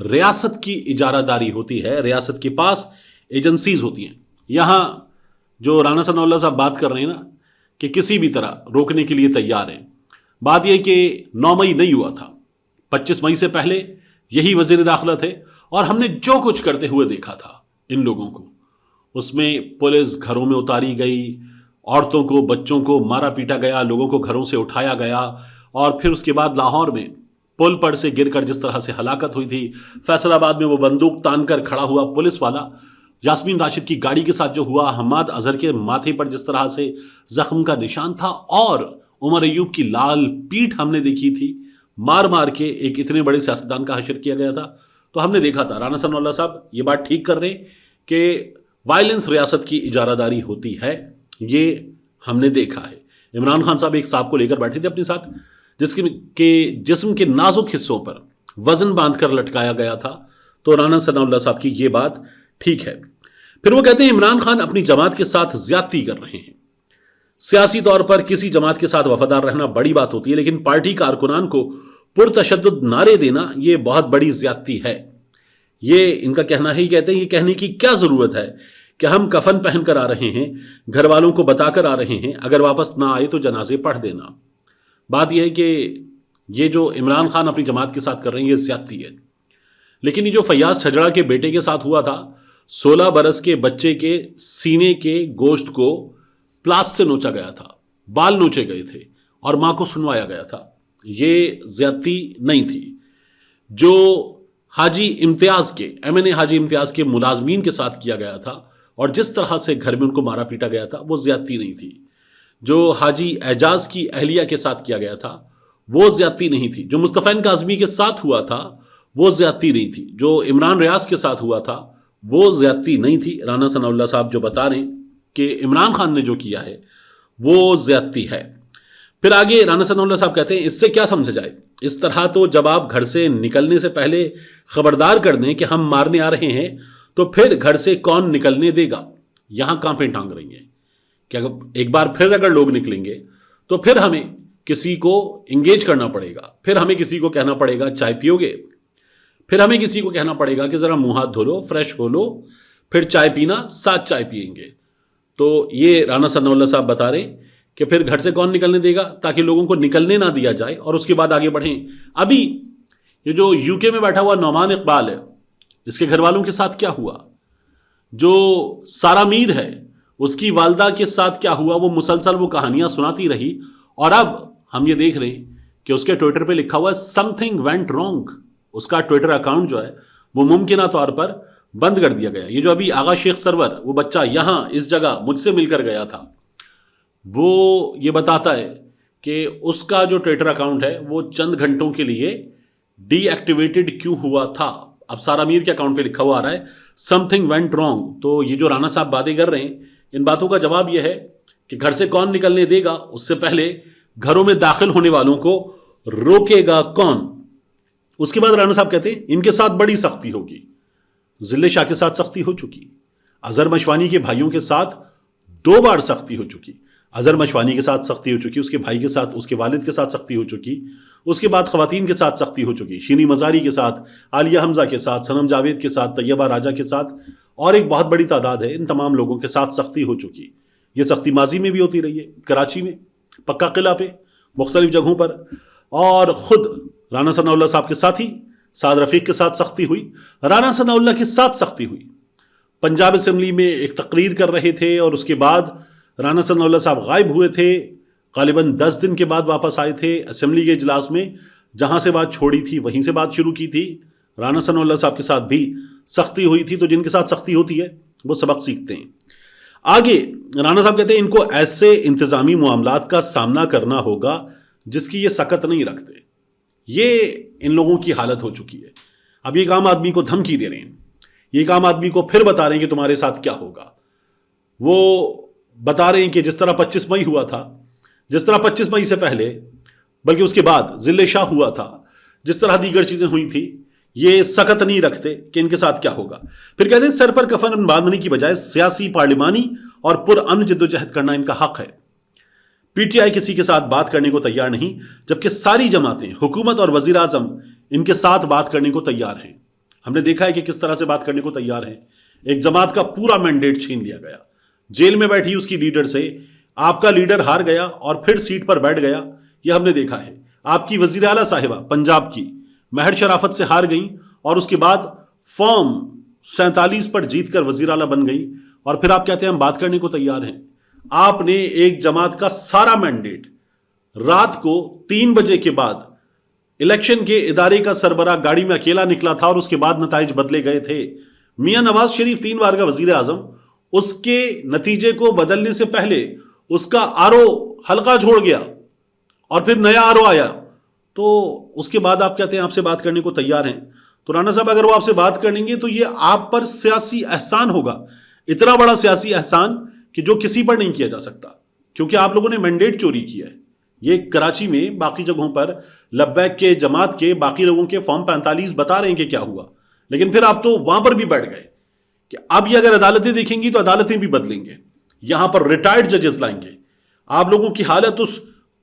ریاست کی اجارہ داری ہوتی ہے, ریاست کے پاس ایجنسیز ہوتی ہیں. یہاں جو رانا ثناء اللہ صاحب بات کر رہے ہیں نا کہ کسی بھی طرح روکنے کے لیے تیار ہیں, بات یہ کہ 9 مئی نہیں ہوا تھا, 25 مئی سے پہلے یہی وزیر داخلہ تھے, اور ہم نے جو کچھ کرتے ہوئے دیکھا تھا ان لوگوں کو, اس میں پولیس گھروں میں اتاری گئی, عورتوں کو بچوں کو مارا پیٹا گیا, لوگوں کو گھروں سے اٹھایا گیا, اور پھر اس کے بعد لاہور میں پل پر سے گر کر جس طرح سے ہلاکت ہوئی تھی, فیصل آباد میں وہ بندوق تان کر کھڑا ہوا پولیس والا, یاسمین راشد کی گاڑی کے ساتھ جو ہوا, حماد اظہر کے ماتھے پر جس طرح سے زخم کا نشان تھا, اور عمر ایوب کی لال پیٹھ ہم نے دیکھی تھی, مار مار کے ایک اتنے بڑے سیاستدان کا حشر کیا گیا تھا. تو ہم نے دیکھا تھا رانا ثناء اللہ صاحب یہ بات ٹھیک کر رہے ہیں کہ وائلنس ریاست کی اجارہ داری ہوتی ہے, یہ ہم نے دیکھا ہے. عمران خان صاحب ایک صاحب کو لے کر بیٹھے تھے اپنے ساتھ, جس کے جسم کے نازک حصوں پر وزن باندھ کر لٹکایا گیا تھا. تو رانا ثناء اللہ صاحب کی یہ بات ٹھیک ہے. پھر وہ کہتے ہیں عمران خان اپنی جماعت کے ساتھ زیادتی کر رہے ہیں. سیاسی طور پر کسی جماعت کے ساتھ وفادار رہنا بڑی بات ہوتی ہے, لیکن پارٹی کارکنان کو پرتشدد نعرے دینا یہ بہت بڑی زیادتی ہے. یہ ان کا کہنا ہے. یہ کہتے ہیں یہ کہنے کی کیا ضرورت ہے کہ ہم کفن پہن کر آ رہے ہیں, گھر والوں کو بتا کر آ رہے ہیں, اگر واپس نہ آئے تو جنازے پڑھ دینا. بات یہ ہے کہ یہ جو عمران خان اپنی جماعت کے ساتھ کر رہے ہیں یہ زیادتی ہے. لیکن یہ جو فیاض چھجڑا کے بیٹے کے ساتھ ہوا تھا, 16 برس کے بچے کے سینے کے گوشت کو پلاس سے نوچا گیا تھا, بال نوچے گئے تھے اور ماں کو سنوایا گیا تھا, یہ زیادتی نہیں تھی. جو حاجی امتیاز کے MNA حاجی امتیاز کے ملازمین کے ساتھ کیا گیا تھا اور جس طرح سے گھر میں ان کو مارا پیٹا گیا تھا وہ زیادتی نہیں تھی. جو حاجی اعجاز کی اہلیہ کے ساتھ کیا گیا تھا وہ زیادتی نہیں تھی. جو مصطفین کاظمی کے ساتھ ہوا تھا وہ زیادتی نہیں تھی. جو عمران ریاض کے ساتھ ہوا تھا وہ زیادتی نہیں تھی. رانا ثناء اللہ صاحب جو بتا رہے ہیں کہ عمران خان نے جو کیا ہے وہ زیادتی ہے. پھر آگے رانا ثناء اللہ صاحب کہتے ہیں اس سے کیا سمجھا جائے, اس طرح تو جب آپ گھر سے نکلنے سے پہلے خبردار کر دیں کہ ہم مارنے آ رہے ہیں تو پھر گھر سے کون نکلنے دے گا. یہاں کانپیں ٹانگ رہی ہیں کہ ایک بار پھر اگر لوگ نکلیں گے تو پھر ہمیں کسی کو انگیج کرنا پڑے گا, پھر ہمیں کسی کو کہنا پڑے گا چائے پیو گے, پھر ہمیں کسی کو کہنا پڑے گا کہ ذرا منہ ہاتھ دھو لو, فریش ہو لو, پھر چائے پینا, ساتھ چائے پیئیں گے. تو یہ رانا ثناء اللہ صاحب بتا رہے ہیں کہ پھر گھر سے کون نکلنے دے گا تاکہ لوگوں کو نکلنے نہ دیا جائے اور اس کے بعد آگے بڑھیں. ابھی یہ جو UK میں بیٹھا ہوا نعمان اقبال ہے, اس کے گھر والوں کے ساتھ کیا ہوا, جو سارا میر ہے اس کی والدہ کے ساتھ کیا ہوا, وہ مسلسل وہ کہانیاں سناتی رہی, اور اب ہم یہ دیکھ رہے ہیں کہ اس کے ٹویٹر پہ لکھا ہوا ہے سم تھنگ وینٹ رانگ. اس کا ٹویٹر اکاؤنٹ جو ہے وہ ممکنہ طور پر بند کر دیا گیا. یہ جو ابھی آغا شیخ سرور وہ بچہ یہاں اس جگہ مجھ سے مل کر گیا تھا, وہ یہ بتاتا ہے کہ اس کا جو ٹویٹر اکاؤنٹ ہے وہ چند گھنٹوں کے لیے ڈی ایکٹیویٹڈ کیوں ہوا تھا. اب سارا میر کے اکاؤنٹ پہ لکھا ہوا آ رہا ہے سم تھنگ وینٹ رانگ. تو یہ جو رانا صاحب باتیں کر رہے ہیں ان باتوں کا جواب یہ ہے کہ گھر سے کون نکلنے دے گا, اس سے پہلے گھروں میں داخل ہونے والوں کو روکے گا کون. اس کے بعد رانا صاحب کہتے ہیں ان کے ساتھ بڑی سختی ہوگی. ذل شاہ کے ساتھ سختی ہو چکی, اظہر مشوانی کے بھائیوں کے ساتھ 2 بار سختی ہو چکی. اظہر مشوانی کے ساتھ سختی ہو چکی, اس کے بھائی کے ساتھ, اس کے والد کے ساتھ سختی ہو چکی, اس کے بعد خواتین کے ساتھ سختی ہو چکی, شینی مزاری کے ساتھ, عالیہ حمزہ کے ساتھ, صنم جاوید کے ساتھ, طیبہ راجہ کے ساتھ, اور ایک بہت بڑی تعداد ہے ان تمام لوگوں کے ساتھ سختی ہو چکی. یہ سختی ماضی میں بھی ہوتی رہی ہے, کراچی میں, پکا قلعہ پہ, مختلف جگہوں پر, اور خود رانا ثناء اللہ صاحب کے ساتھی سعد رفیق کے ساتھ سختی ہوئی, رانا ثناء اللہ کے ساتھ سختی ہوئی. پنجاب اسمبلی میں ایک تقریر کر رہے تھے اور اس کے بعد رانا ثناء اللہ صاحب غائب ہوئے تھے, غالباً 10 دن کے بعد واپس آئے تھے اسمبلی کے اجلاس میں. جہاں سے بات چھوڑی تھی وہیں سے بات شروع کی تھی. رانا ثناء اللہ صاحب کے ساتھ بھی سختی ہوئی تھی. تو جن کے ساتھ سختی ہوتی ہے وہ سبق سیکھتے ہیں. آگے رانا صاحب کہتے ہیں ان کو ایسے انتظامی معاملات کا سامنا کرنا ہوگا جس کی یہ سکت نہیں رکھتے. یہ ان لوگوں کی حالت ہو چکی ہے. اب یہ ایک عام آدمی کو دھمکی دے رہے ہیں, یہ ایک عام آدمی کو پھر بتا رہے ہیں کہ تمہارے ساتھ کیا ہوگا. وہ بتا رہے ہیں کہ جس طرح 25 مئی ہوا تھا, جس طرح 25 مئی سے پہلے بلکہ اس کے بعد ذل شاہ ہوا تھا, جس طرح دیگر چیزیں ہوئی تھی, یہ سکت نہیں رکھتے کہ ان کے ساتھ کیا ہوگا. پھر کہتے ہیں سر پر کفن باندھنے کی بجائے سیاسی, پارلیمانی اور پرامن جدوجہد کرنا ان کا حق ہے. PTI کسی کے ساتھ بات کرنے کو تیار نہیں, جبکہ ساری جماعتیں, حکومت اور وزیر اعظم ان کے ساتھ بات کرنے کو تیار ہیں. ہم نے دیکھا ہے کہ کس طرح سے بات کرنے کو تیار ہیں. ایک جماعت کا پورا مینڈیٹ چھین لیا گیا, جیل میں بیٹھی اس کی لیڈر سے آپ کا لیڈر ہار گیا اور پھر سیٹ پر بیٹھ گیا. یہ ہم نے دیکھا ہے. آپ کی وزیر اعلیٰ صاحبہ پنجاب کی مہر شرافت سے ہار گئیں اور اس کے بعد فارم 47 پر جیت کر وزیر اعلیٰ بن گئی, اور پھر آپ کہتے ہیں ہم بات کرنے کو تیار ہیں. آپ نے ایک جماعت کا سارا مینڈیٹ رات کو 3 بجے کے بعد الیکشن کے ادارے کا سربراہ گاڑی میں اکیلا نکلا تھا اور اس کے بعد نتائج بدلے گئے تھے. میاں نواز شریف 3 بار کا وزیر اعظم, اس کے نتیجے کو بدلنے سے پہلے اس کا آرو حلقہ چھوڑ گیا اور پھر نیا آرو آیا, تو اس کے بعد آپ کہتے ہیں آپ سے بات کرنے کو تیار ہیں. تو رانا صاحب اگر وہ آپ سے بات کریں گے تو یہ آپ پر سیاسی احسان ہوگا, اتنا بڑا سیاسی احسان کہ جو کسی پر نہیں کیا جا سکتا, کیونکہ آپ لوگوں نے مینڈیٹ چوری کیا ہے. یہ کراچی میں باقی جگہوں پر لبیک کے جماعت کے باقی لوگوں کے فارم 45 بتا رہے ہیں کہ کیا ہوا, لیکن پھر آپ تو وہاں پر بھی بیٹھ گئے کہ اب یہ اگر عدالتیں دیکھیں گی تو عدالتیں بھی بدلیں گے, یہاں پر ریٹائرڈ ججز لائیں گے. آپ لوگوں کی حالت اس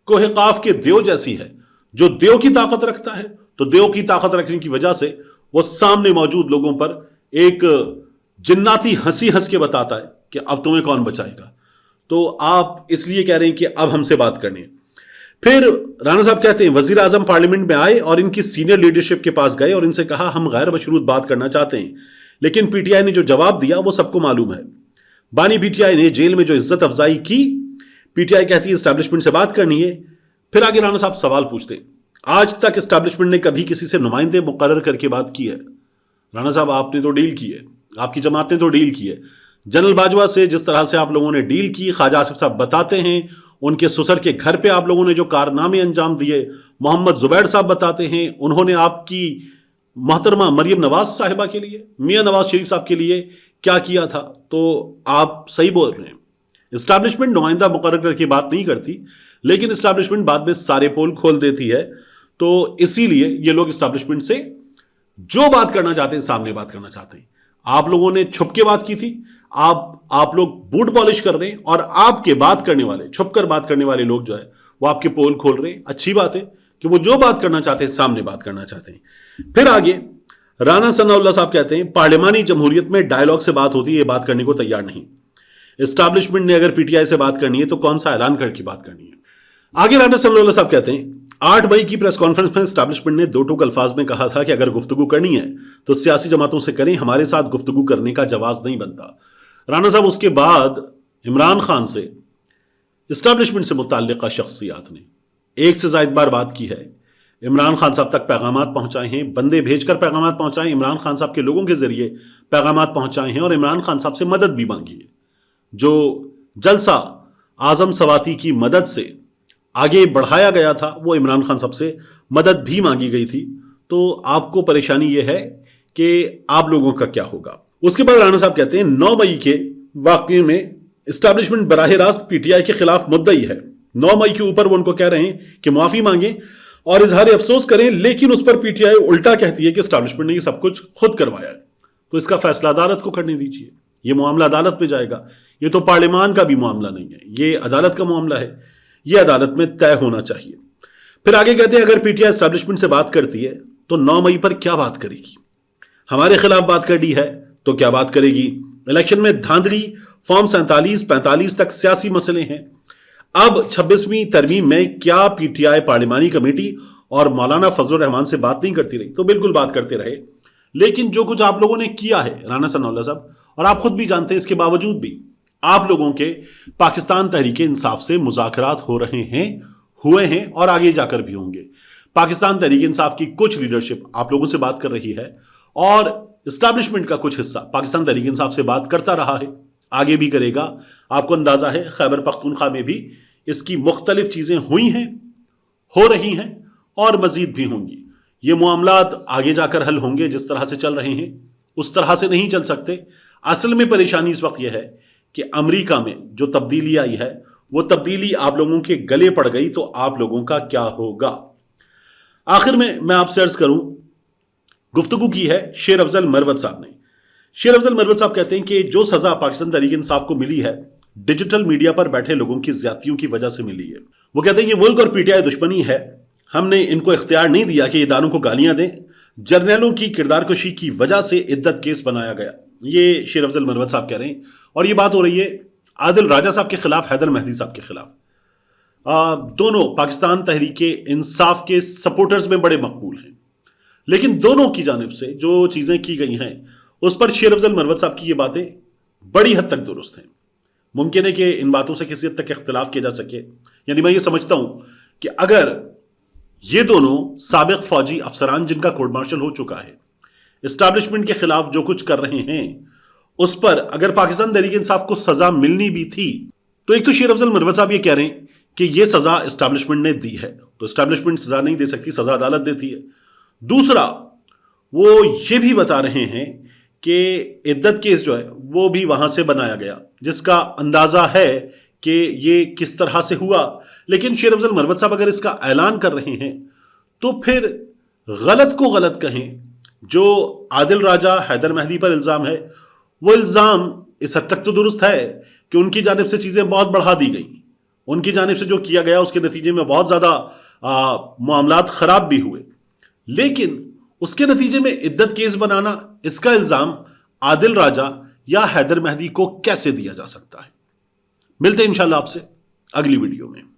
کوہ قاف کے دیو جیسی ہے. جو دیو کی طاقت رکھتا ہے تو دیو کی طاقت رکھنے کی وجہ سے وہ سامنے موجود لوگوں پر ایک جناتی ہنسی ہنس کے بتاتا ہے کہ اب تمہیں کون بچائے گا. تو آپ اس لیے کہہ رہے ہیں کہ اب ہم سے بات کرنی ہے. پھر رانا صاحب کہتے ہیں وزیر اعظم پارلیمنٹ میں آئے اور ان کی سینئر لیڈرشپ کے پاس گئے اور ان سے کہا ہم غیر مشروط بات کرنا چاہتے ہیں, لیکن پی ٹی آئی نے جو جواب دیا وہ سب کو معلوم ہے. بانی پی ٹی آئی نے جیل میں جو عزت افزائی کی, پی ٹی آئی کہتی ہے اسٹیبلشمنٹ سے بات کرنی ہے. پھر آگے رانا صاحب سوال پوچھتے ہیں آج تک اسٹیبلشمنٹ نے کبھی کسی سے نمائندے مقرر کر کے بات کی ہے؟ رانا صاحب آپ نے تو ڈیل کی ہے, آپ کی جماعت نے تو ڈیل کی ہے. جنرل باجوہ سے جس طرح سے آپ لوگوں نے ڈیل کی, خواجہ آصف صاحب بتاتے ہیں ان کے سسر کے گھر پہ آپ لوگوں نے جو کارنامے انجام دیے, محمد زبیر صاحب بتاتے ہیں انہوں نے آپ کی محترمہ مریم نواز صاحبہ کے لیے, میاں نواز شریف صاحب کے لیے کیا کیا تھا. تو آپ صحیح بول رہے ہیں, اسٹیبلشمنٹ نمائندہ مقرر کر کے بات نہیں کرتی, لیکن اسٹیبلشمنٹ بعد میں سارے پول کھول دیتی ہے. تو اسی لیے یہ لوگ اسٹیبلشمنٹ سے جو بات کرنا چاہتے ہیں سامنے بات کرنا چاہتے ہیں. آپ لوگوں نے چھپ کے بات کی تھی, آپ لوگ بوٹ پالش کر رہے ہیں, اور آپ کے بات کرنے والے, چھپ کر بات کرنے والے لوگ جو ہے وہ آپ کے پول کھول رہے ہیں. اچھی بات ہے کہ وہ جو بات کرنا چاہتے ہیں سامنے بات کرنا چاہتے ہیں. پھر آگے رانا ثناء اللہ صاحب کہتے ہیں پارلیمانی جمہوریت میں ڈائیلاگ سے بات ہوتی ہے, یہ بات کرنے کو تیار نہیں. اسٹیبلشمنٹ نے اگر پی ٹی آئی سے بات کرنی ہے تو کون سا اعلان کر کے بات کرنی ہے. آگے رانا ثناء اللہ صاحب کہتے ہیں 8 مئی کی پریس کانفرنس میں اسٹیبلشمنٹ نے 2 ٹوک الفاظ میں کہا تھا کہ اگر گفتگو کرنی ہے تو سیاسی جماعتوں سے کریں, ہمارے ساتھ گفتگو کرنے کا جواز نہیں بنتا. رانا صاحب اس کے بعد عمران خان سے اسٹیبلشمنٹ سے متعلقہ شخصیات نے ایک سے زائد بار بات کی ہے. عمران خان صاحب تک پیغامات پہنچائے ہیں, بندے بھیج کر پیغامات پہنچائے ہیں, عمران خان صاحب کے لوگوں کے ذریعے پیغامات پہنچائے ہیں, اور عمران خان صاحب سے مدد بھی مانگی ہے. جو جلسہ اعظم سواتی کی مدد سے آگے بڑھایا گیا تھا وہ عمران خان صاحب سے مدد بھی مانگی گئی تھی. تو آپ کو پریشانی یہ ہے کہ آپ لوگوں کا کیا ہوگا. اس کے بعد رانا صاحب کہتے ہیں 9 مئی کے واقعے میں اسٹیبلشمنٹ براہ راست پی ٹی آئی کے خلاف مدعی ہے. 9 مئی کے اوپر وہ ان کو کہہ رہے ہیں کہ معافی مانگیں اور اظہار افسوس کریں, لیکن اس پر پی ٹی آئی الٹا کہتی ہے کہ اسٹیبلشمنٹ نے یہ سب کچھ خود کروایا ہے. تو اس کا فیصلہ عدالت کو کرنے دیجیے, یہ معاملہ عدالت میں جائے گا. یہ تو پارلیمان کا بھی معاملہ نہیں ہے, یہ عدالت کا معاملہ ہے, یہ عدالت میں طے ہونا چاہیے. پھر آگے کہتے ہیں اگر پی ٹی آئی اسٹیبلشمنٹ سے بات کرتی ہے تو 9 مئی پر کیا بات کرے گی. ہمارے خلاف بات کرنی ہے تو کیا بات کرے گی. الیکشن میں دھاندلی, فارم 47 45 تک سیاسی مسئلے ہیں. اب 26ویں ترمیم میں کیا پی ٹی آئی پارلیمانی کمیٹی اور مولانا فضل الرحمان سے بات نہیں کرتی رہی؟ تو بالکل بات کرتے رہے, لیکن جو کچھ آپ لوگوں نے کیا ہے رانا ثناء اللہ صاحب, اور آپ خود بھی جانتے ہیں, اس کے باوجود بھی آپ لوگوں کے پاکستان تحریک انصاف سے مذاکرات ہو رہے ہیں, ہوئے ہیں اور آگے جا کر بھی ہوں گے. پاکستان تحریک انصاف کی کچھ لیڈرشپ آپ لوگوں سے بات کر رہی ہے, اور اسٹیبلشمنٹ کا کچھ حصہ پاکستان تحریک انصاف سے بات کرتا رہا ہے, آگے بھی کرے گا. آپ کو اندازہ ہے خیبر پختونخوا میں بھی اس کی مختلف چیزیں ہوئی ہیں, ہو رہی ہیں اور مزید بھی ہوں گی. یہ معاملات آگے جا کر حل ہوں گے. جس طرح سے چل رہے ہیں اس طرح سے نہیں چل سکتے. اصل میں پریشانی اس وقت یہ ہے کہ امریکہ میں جو تبدیلی آئی ہے وہ تبدیلی آپ لوگوں کے گلے پڑ گئی, تو آپ لوگوں کا کیا ہوگا. آخر میں آپ سے عرض کروں, گفتگو کی ہے شیر افضل مروت صاحب نے. شیر افضل مروت صاحب کہتے ہیں کہ جو سزا پاکستان تحریک انصاف کو ملی ہے ڈیجیٹل میڈیا پر بیٹھے لوگوں کی زیادتیوں کی وجہ سے ملی ہے. وہ کہتے ہیں یہ ملک اور پی ٹی آئی دشمنی ہے, ہم نے ان کو اختیار نہیں دیا کہ اداروں کو گالیاں دیں. جرنیلوں کی کردار کشی کی وجہ سے عدت کیس بنایا گیا. یہ شیر افضل مروت صاحب کہہ رہے ہیں. اور یہ بات ہو رہی ہے عادل راجہ صاحب کے خلاف, حیدر مہدی صاحب کے خلاف. دونوں پاکستان تحریک انصاف کے سپورٹرز میں بڑے مقبول ہیں, لیکن دونوں کی جانب سے جو چیزیں کی گئی ہیں اس پر شیر افضل مروت صاحب کی یہ باتیں بڑی حد تک درست ہیں. ممکن ہے کہ ان باتوں سے کسی حد تک اختلاف کیا جا سکے. یعنی میں یہ سمجھتا ہوں کہ اگر یہ دونوں سابق فوجی افسران جن کا کورٹ مارشل ہو چکا ہے, اسٹیبلشمنٹ کے خلاف جو کچھ کر رہے ہیں, اس پر اگر پاکستان تحریک انصاف کو سزا ملنی بھی تھی, تو ایک تو شیر افضل مروت صاحب یہ کہہ رہے ہیں کہ یہ سزا اسٹیبلشمنٹ نے دی ہے, تو اسٹیبلشمنٹ سزا نہیں دے سکتی, سزا عدالت دیتی ہے. دوسرا, وہ یہ بھی بتا رہے ہیں کہ عدت کیس جو ہے وہ بھی وہاں سے بنایا گیا, جس کا اندازہ ہے کہ یہ کس طرح سے ہوا. لیکن شیر افضل مروت صاحب اگر اس کا اعلان کر رہے ہیں تو پھر غلط کو غلط کہیں. جو عادل راجہ حیدر مہدی پر الزام ہے, وہ الزام اس حد تک تو درست ہے کہ ان کی جانب سے چیزیں بہت بڑھا دی گئیں. ان کی جانب سے جو کیا گیا اس کے نتیجے میں بہت زیادہ معاملات خراب بھی ہوئے. لیکن اس کے نتیجے میں عدت کیس بنانا, اس کا الزام عادل راجہ یا حیدر مہدی کو کیسے دیا جا سکتا ہے؟ ملتے ہیں انشاءاللہ آپ سے اگلی ویڈیو میں.